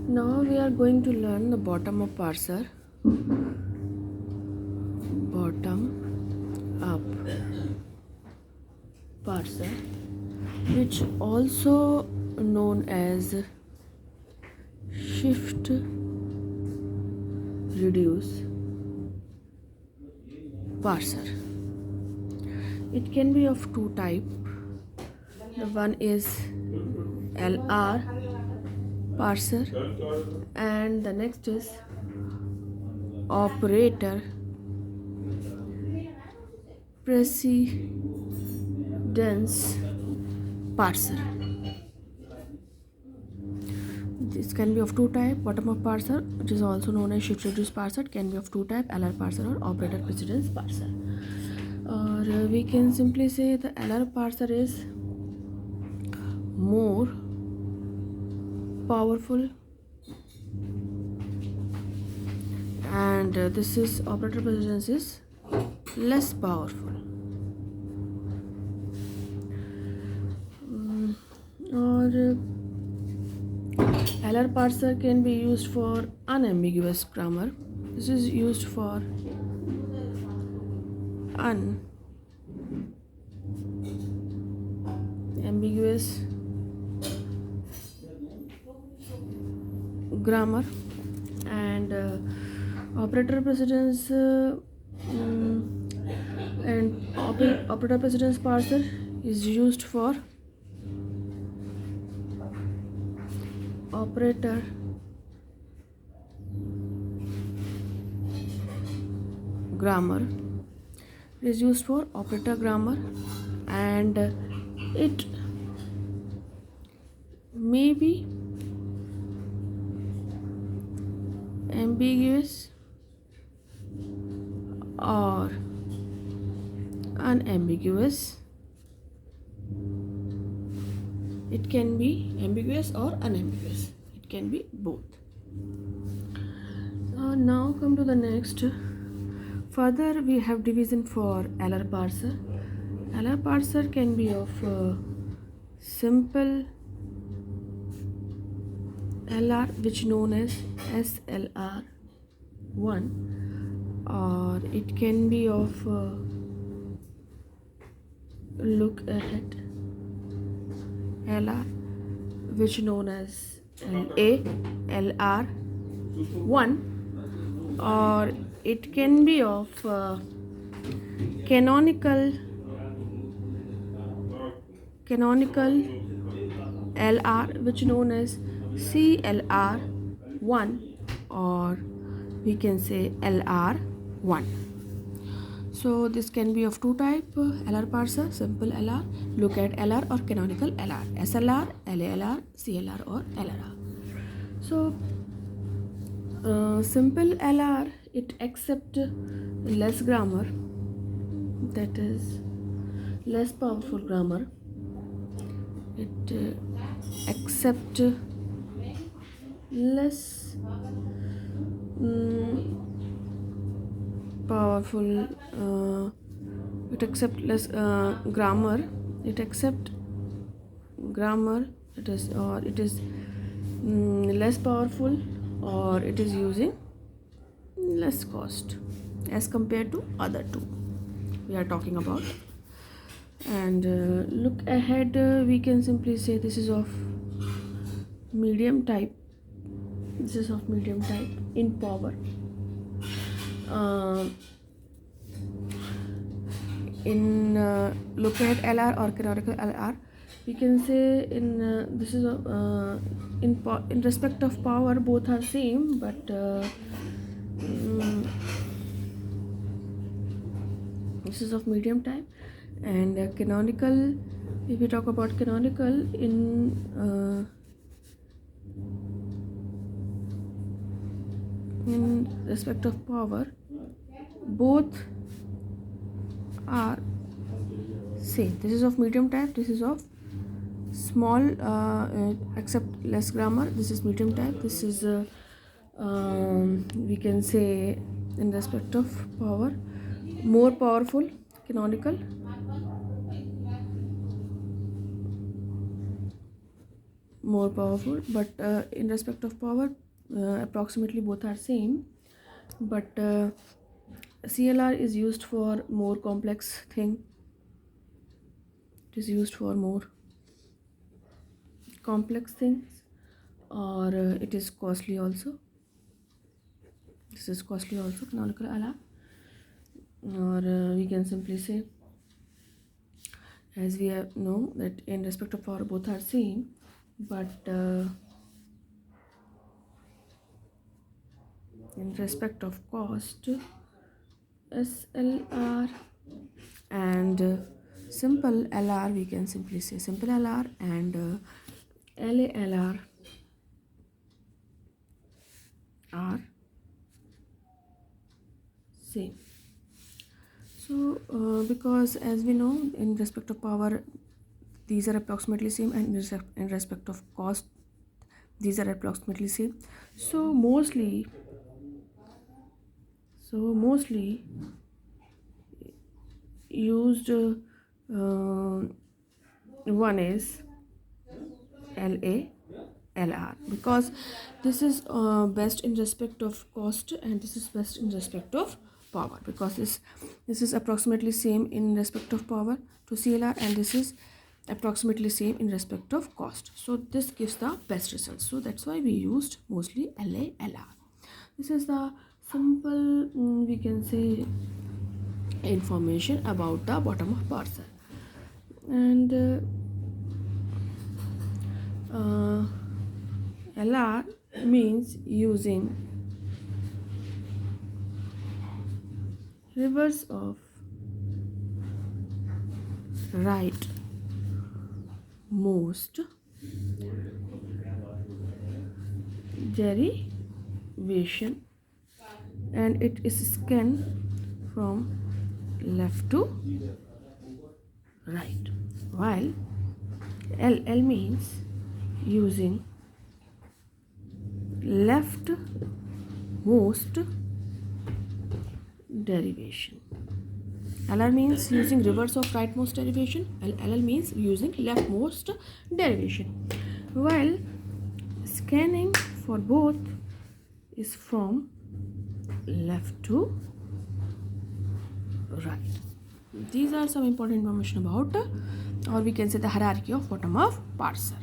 Now we are going to learn the bottom up parser. Bottom up parser, which also known as shift reduce parser. It can be of two types. The one is LR parser and the next is operator precedence parser. This can be of two types. Bottom up parser, which is also known as shift reduce parser, can be of two types, LR parser or operator precedence parser. Or we can simply say the LR parser is more powerful and this is operator precedence is less powerful. Or LR parser can be used for unambiguous grammar. This is used for unambiguous grammar, and operator precedence and operator precedence parser is used for operator grammar. It is used for operator grammar and it may be ambiguous or unambiguous. It can be ambiguous or unambiguous. It can be both. Now come to the next. Further, we have division for LR parser. LR parser can be of simple LR, which known as SLR 1, or it can be of look ahead LR, which known as LALR 1, or it can be of canonical LR, which known as CLR 1, or we can say LR 1. So this can be of two type, LR parser, simple LR, look at LR, or canonical LR, SLR, LALR, CLR or LR. So simple LR, it accept less grammar, that is less powerful grammar. It accept less powerful it accept less grammar. It accept grammar, it is less powerful, or it is using less cost as compared to other two we are talking about. And look ahead, we can simply say this is of medium type. This is of medium type in power. In look at LR or canonical LR, we can say in this is in respect of power both are same, but this is of medium type. And canonical, if we talk about canonical in respect of power, both are same. This is of medium type, this is of small accept less grammar. This is medium type, this is we can say in respect of power more powerful, canonical. more powerful, but in respect of power, approximately both are same, but CLR is used for more complex thing. It is used for more complex things, or it is costly also. This is costly also, canonical LR, or we can simply say, as we know that in respect of power both are same, but in respect of cost, SLR and simple LR, we can simply say simple LR and LALR are same. So because as we know, in respect of power these are approximately same, and in respect of cost these are approximately same. So mostly used one is LALR, because this is best in respect of cost, and this is best in respect of power, because this is approximately same in respect of power to CLR, and this is approximately same in respect of cost. So this gives the best results. So that's why we used mostly LALR. This is the simple we can say information about the bottom of parser. And LR means using reverse of right most derivation, and it is scanned from left to right, while LL means using left most derivation. LR means using reverse of rightmost derivation, and LL means using leftmost derivation, while scanning for both is from left to right. These are some important information about, or we can say, the hierarchy of bottom of parser.